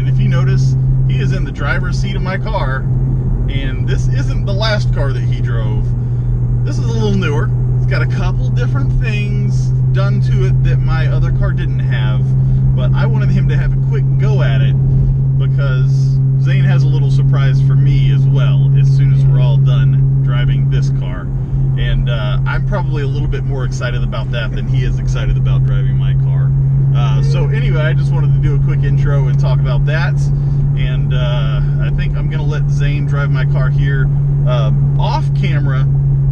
And if you notice, he is in the driver's seat of my car, and this isn't the last car that he drove. This is a little newer. It's got a couple different things done to it that my other car didn't have, but I wanted him to have a quick go at it because Zane has a little surprise for me as well as soon as we're all done driving this car. And I'm probably a little bit more excited about that than he is excited about driving my car. So anyway, I just wanted to do a quick intro and talk about that. And I think I'm going to let Zane drive my car here off camera,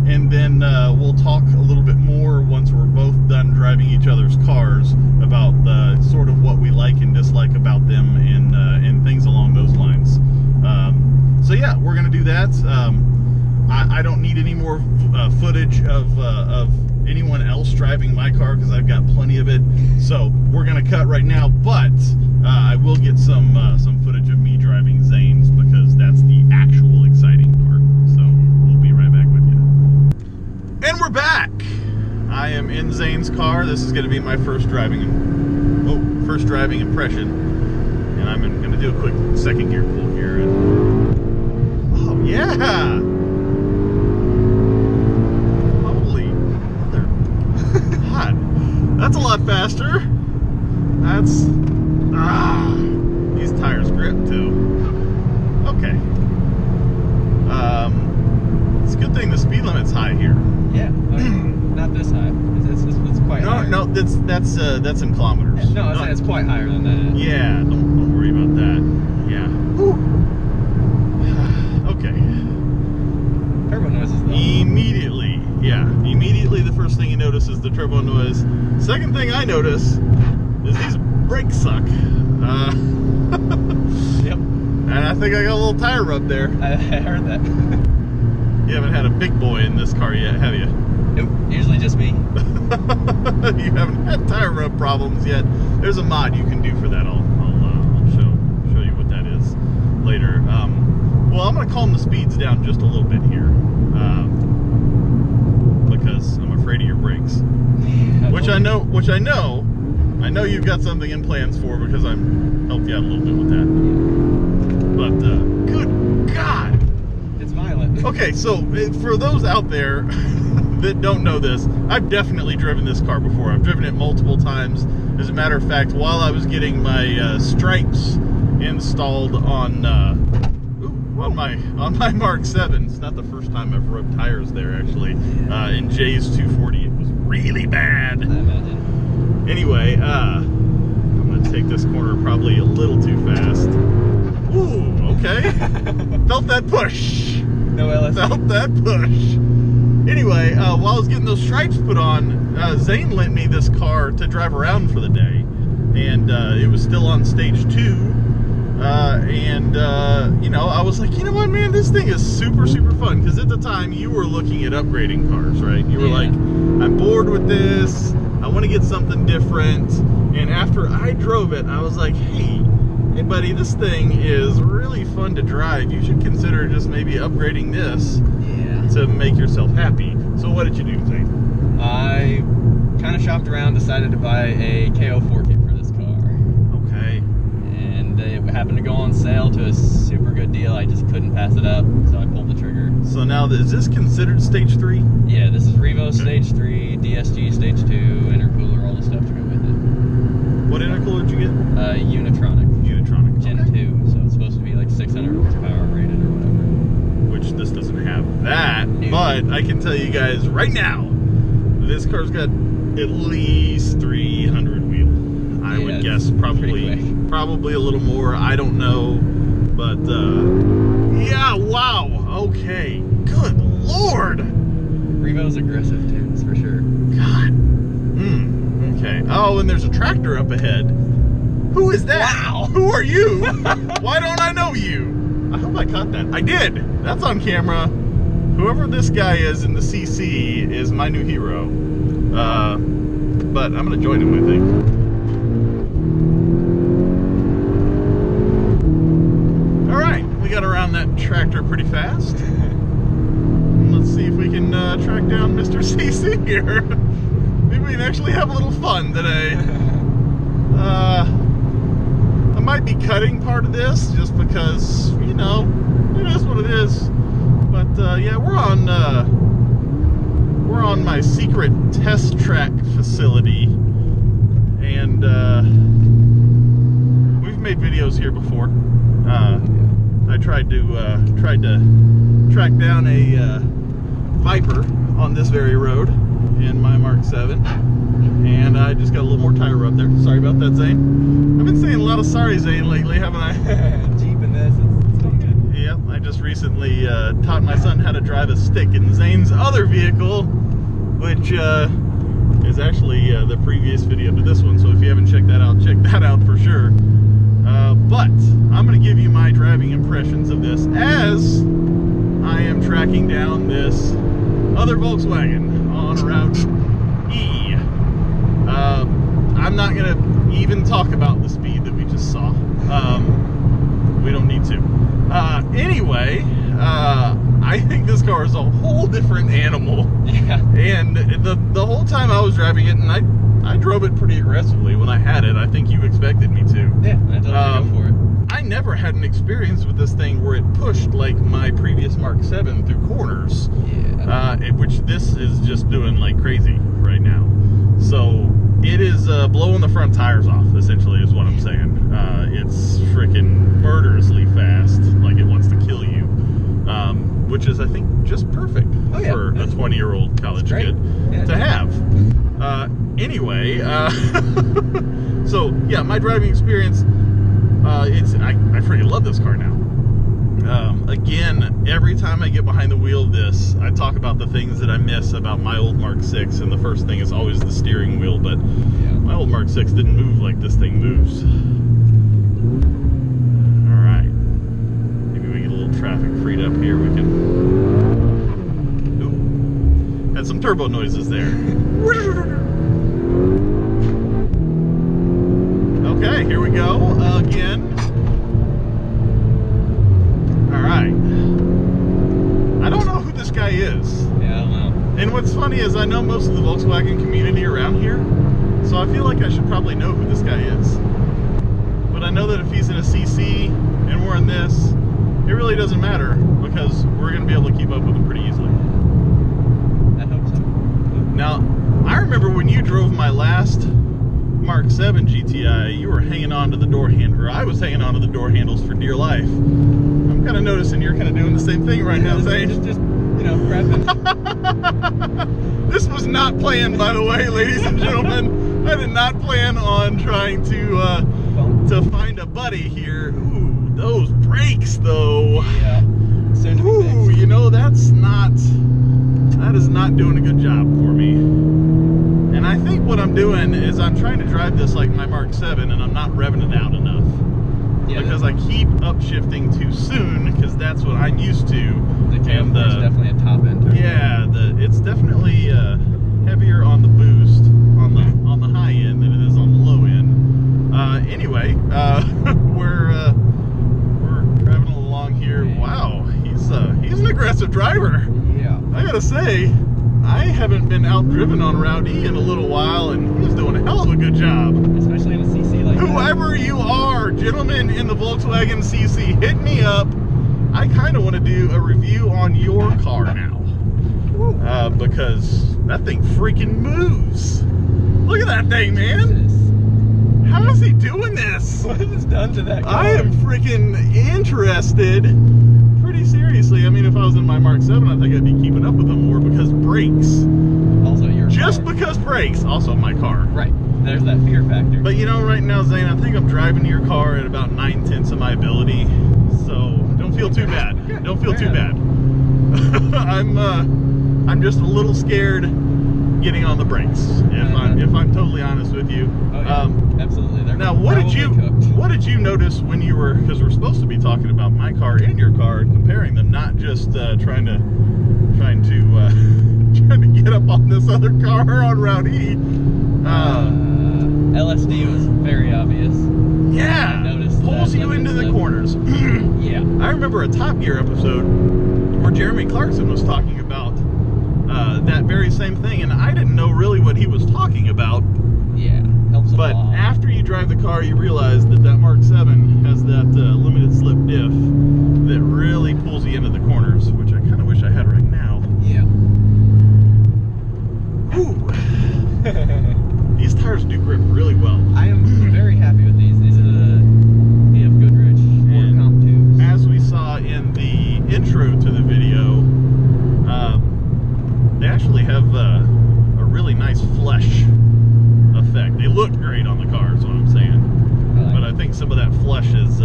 and then we'll talk a little bit more once we're both done driving each other's cars about sort of what we like and dislike about them and things along those lines. So yeah, we're going to do that. I don't need any more footage of anyone else driving my car because I've got plenty of it. So we're going to cut right now, but I will get some footage of me driving Zane's because that's the actual exciting part. So we'll be right back with you. And we're back. I am in Zane's car. This is going to be my first driving impression, and I'm going to do a quick second gear pull here. And, oh yeah. That's a lot faster. That's these tires grip too. Okay. It's a good thing the speed limit's high here. Yeah, not this high. It's quite high. No, that's in kilometers. Yeah, no, I'm saying it's quite higher than that. Yeah, don't worry about that. Yeah. Whew. Okay. Turbo noises though. Immediately the first thing you notice is the turbo noise. Second thing I notice is these brakes suck. Yep. And I think I got a little tire rub there. I heard that. You haven't had a big boy in this car yet, have you? Nope, usually just me. You haven't had tire rub problems yet. There's a mod you can do for that. I'll show you what that is later. Well, I'm going to calm the speeds down just a little bit here. Because I'm afraid of your brakes, which I know you've got something in plans for because I'm helped you out a little bit with that. But good God, it's violent. Okay, so for those out there that don't know this, I've definitely driven this car before. I've driven it multiple times. As a matter of fact, while I was getting my stripes installed on my Mark 7. It's not the first time I've rubbed tires there, actually. In Jay's 240, it was really bad. I imagine. Anyway, I'm going to take this corner probably a little too fast. Ooh, okay. Felt that push. No LS. Felt that push. Anyway, while I was getting those stripes put on, Zane lent me this car to drive around for the day. And it was still on stage 2. You know, I was like, you know what, man, this thing is super fun, because at the time you were looking at upgrading cars, right? You were like, I'm bored with this, I want to get something different. And after I drove it, I was like, hey buddy, this thing is really fun to drive. You should consider just maybe upgrading this to make yourself happy. So what did you do, Zane? I kind of shopped around, decided to buy a K04 kit for this car. Okay. It happened to go on sale to a super good deal. I just couldn't pass it up, so I pulled the trigger. So now, is this considered stage 3? Yeah, this is Revo stage 3, DSG stage 2, intercooler, all the stuff to go with it. What intercooler did you get? Unitronic. Gen 2, so it's supposed to be like 600 horsepower rated or whatever. Which this doesn't have that, but I can tell you guys right now, this car's got at least 300 wheel. I would guess probably a little more. I don't know, but yeah, wow. Okay, good Lord. Revo's aggressive tunes for sure. God. Okay. Oh, and there's a tractor up ahead. Who is that? Wow. Who are you? Why don't I know you? I hope I caught that. I did. That's on camera. Whoever this guy is in the CC is my new hero. But I'm gonna join him, I think. Got around that tractor pretty fast. Let's see if we can track down Mr. CC here. Maybe we can actually have a little fun today. I might be cutting part of this just because, you know, it is what it is. But yeah, we're on my secret test track facility, and we've made videos here before. I tried to track down a Viper on this very road in my Mark 7, and I just got a little more tire rub there. Sorry about that, Zane. I've been saying a lot of sorry, Zane, lately, haven't I? Jeep in this, it's going good. Yep, I just recently taught my son how to drive a stick in Zane's other vehicle, which is actually the previous video to this one. So if you haven't checked that out, check that out for sure. But I'm going to give you my driving impressions of this as I am tracking down this other Volkswagen on Route E. I'm not going to even talk about the speed that we just saw. We don't need to. Anyway, I think this car is a whole different animal. Yeah. And the whole time I was driving it, and I drove it pretty aggressively when I had it. I think you expected me to. Yeah, I told you to go for it. I never had an experience with this thing where it pushed like my previous Mark 7 through corners. Yeah. Which this is just doing like crazy right now. So it is blowing the front tires off, essentially, is what I'm saying. It's freaking murderously fast, like it wants to kill you. Which is, I think, just perfect for a 20-year-old college kid to have. Anyway, so yeah, my driving experience, I freaking love this car now. Again, every time I get behind the wheel of this, I talk about the things that I miss about my old Mark 6, and the first thing is always the steering wheel, but my old Mark 6 didn't move like this thing moves. Alright. Maybe we get a little traffic freed up here, we can... Ooh. Had some turbo noises there. Okay, here we go, again. Alright. I don't know who this guy is. Yeah, I don't know. And what's funny is I know most of the Volkswagen community around here, so I feel like I should probably know who this guy is. But I know that if he's in a CC and we're in this, it really doesn't matter because we're going to be able to keep up with him pretty easily. I hope so. Now, I remember when you drove my last Mark 7 GTI, you were hanging on to the door handle, or I was hanging on to the door handles for dear life. I'm kind of noticing you're kind of doing the same thing right now, Zane. Just you know, prepping. This was not planned, by the way, ladies and gentlemen. I did not plan on trying to find a buddy here. Ooh, those brakes, though. Yeah. Soon to be Ooh, fixed. you know, that is not doing a good job for me. And I think what I'm doing is I'm trying to drive this like my Mark 7, and I'm not revving it out enough. Yeah, because I keep upshifting too soon, because that's what I'm used to. The K04 is definitely a top end turbo. Yeah, it's definitely heavier on the boost on the high end than it is on the low end. Anyway, we're traveling along here. Wow, he's an aggressive driver. Yeah. I gotta say, I haven't been outdriven on Route E in a little while, and he's doing a hell of a good job. Especially in a CC like Whoever you are, gentlemen in the Volkswagen CC, hit me up. I kind of want to do a review on your car now. Because that thing freaking moves. Look at that thing, man. How is he doing this? What has this done to that car? I am freaking interested. Pretty seriously. I mean, if I was in my Mark 7, I think I'd be keeping up with them more because brakes. Also your Just car. because brakes. Also my car. Right. There's that fear factor. But you know, right now, Zane, I think I'm driving your car at about 9/10 of my ability. So don't feel too bad. Don't feel too bad. I'm just a little scared getting on the brakes. If I'm totally honest with you. Oh, yeah. Absolutely. They're Now, what did you notice when you were, because we're supposed to be talking about my car and your car and comparing them, not just trying to get up on this other car on Route E. LSD was very obvious. Yeah, I noticed pulls that you into the corners. Yeah. I remember a Top Gear episode where Jeremy Clarkson was talking about that very same thing, and I didn't know really what he was talking about. Yeah. Helps There's a But lot. after you drive the car, you realize that that Mark 7 has that limited slip diff that really pulls you into the corners, which I kind of wish I had right now. Yeah. Whew. These tires do grip really well. I am very happy with these. These are the BF Goodrich Sport Comp 2s. As we saw in the intro to the video, they actually have a really nice flesh effect. They look great on the car, is what I'm saying. But I think some of that flesh is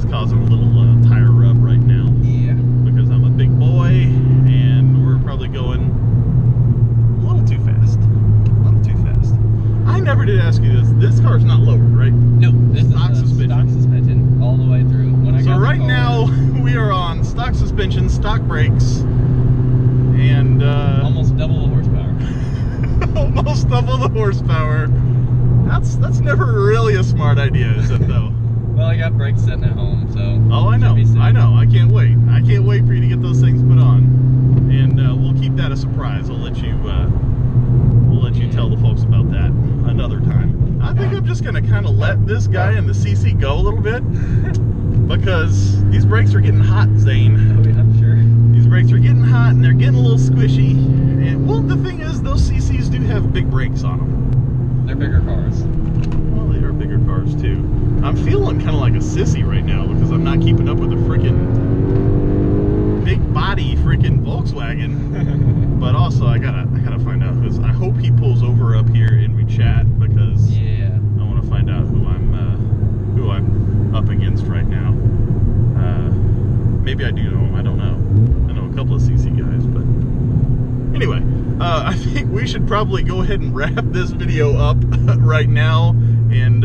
causing a little tire rub right now. Yeah. Because I'm a big boy and we're probably going a little too fast. A little too fast. I never did ask you this. This car's not lowered, right? No, this Stock is suspension. stock suspension all the way through. When I So got right the car, now we are on stock suspension, stock brakes, and almost double the horsepower. almost double the horsepower. That's never really a smart idea, is it though? Well, I got brakes sitting at home, so. Oh, I know. I know. I can't wait. I can't wait for you to get those things put on, and we'll keep that a surprise. We'll let you tell the folks about that another time. I think I'm just gonna kind of let this guy in the CC go a little bit because these brakes are getting hot, Zane. Oh, yeah, I'm sure. These brakes are getting hot and they're getting a little squishy. And well, the thing is, those CCs do have big brakes on them. They're bigger cars. Well, they are bigger cars too. I'm feeling kind of like a sissy right now because I'm not keeping up with the freaking big body freaking Volkswagen. But also, I gotta find out who's. I hope he pulls over up here and we chat because Yeah. I want to find out who I'm up against right now. Maybe I do know him. I don't know. I know a couple of CC guys, but anyway, I think we should probably go ahead and wrap this video up right now, and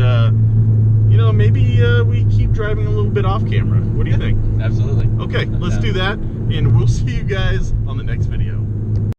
you know, maybe we keep driving a little bit off camera. What do you think? Absolutely. Okay, let's do that, and we'll see you guys on the next video.